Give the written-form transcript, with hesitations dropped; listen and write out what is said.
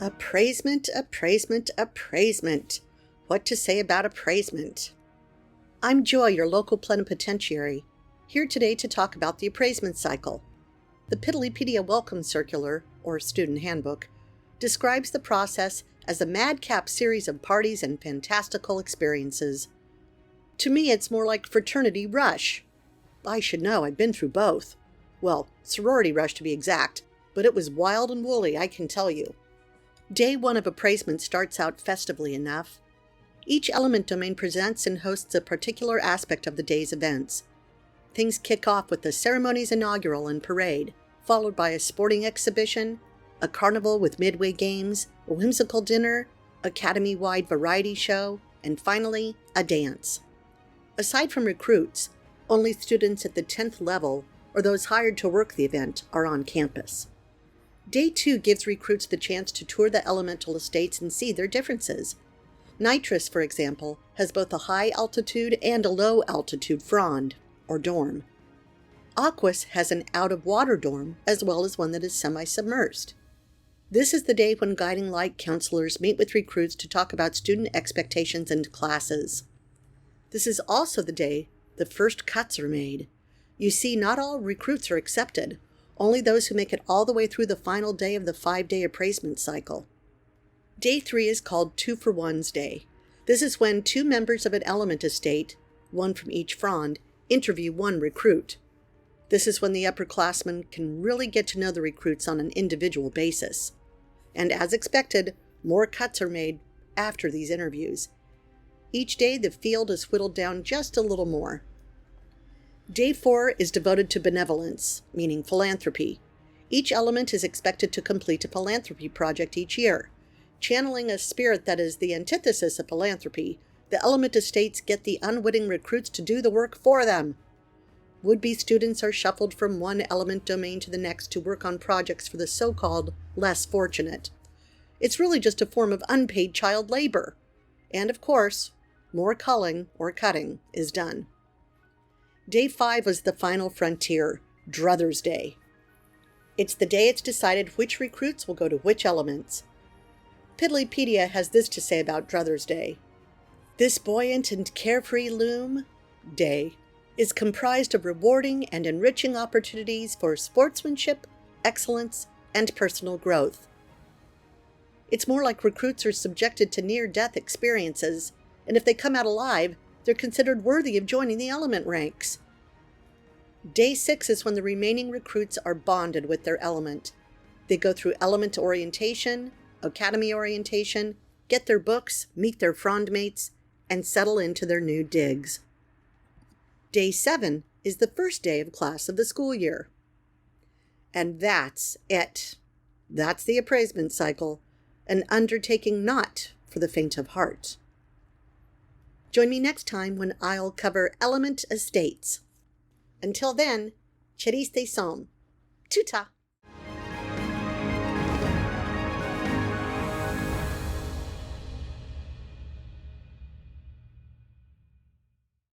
Appraisement, appraisement, appraisement. What to say about appraisement? I'm Joy, your local plenipotentiary, here today to talk about the Appraisement Cycle. The Piddlypedia Welcome Circular, or Student Handbook, describes the process as a madcap series of parties and fantastical experiences. To me, it's more like fraternity rush. I should know, I've been through both. Well, sorority rush to be exact, but it was wild and woolly, I can tell you. Day 1 of appraisement starts out festively enough. Each element domain presents and hosts a particular aspect of the day's events. Things kick off with the Ceremonies Inaugural and parade, followed by a sporting exhibition, a carnival with midway games, a whimsical dinner, Ocademy-wide variety show, and finally, a dance. Aside from recruits, only students at the 10th level or those hired to work the event are on campus. Day 2 gives recruits the chance to tour the elemental estates and see their differences. Nitrous, for example, has both a high-altitude and a low-altitude frond, or dorm. Aquas has an out-of-water dorm, as well as one that is semi-submersed. This is the day when guiding light counselors meet with recruits to talk about student expectations and classes. This is also the day the first cuts are made. You see, not all recruits are accepted. Only those who make it all the way through the final day of the 5-day appraisement cycle. Day 3 is called 2-for-1's Day. This is when 2 members of an element estate, one from each frond, interview one recruit. This is when the upperclassmen can really get to know the recruits on an individual basis. And as expected, more cuts are made after these interviews. Each day the field is whittled down just a little more. Day 4 is devoted to benevolence, meaning philanthropy. Each element is expected to complete a philanthropy project each year. Channeling a spirit that is the antithesis of philanthropy, the element estates get the unwitting recruits to do the work for them. Would-be students are shuffled from one element domain to the next to work on projects for the so-called less fortunate. It's really just a form of unpaid child labor. And of course, more culling or cutting is done. Day 5 was the final frontier, Druthers Day. It's the day it's decided which recruits will go to which elements. Piddlypedia has this to say about Druthers Day. This buoyant and carefree loom, day, is comprised of rewarding and enriching opportunities for sportsmanship, excellence, and personal growth. It's more like recruits are subjected to near-death experiences, and if they come out alive, they're considered worthy of joining the element ranks. Day 6 is when the remaining recruits are bonded with their element. They go through element orientation, Ocademy orientation, get their books, meet their frond mates, and settle into their new digs. Day 7 is the first day of class of the school year. And that's it. That's the appraisement cycle, an undertaking not for the faint of heart. Join me next time when I'll cover element estates. Until then, chériste som. Tuta!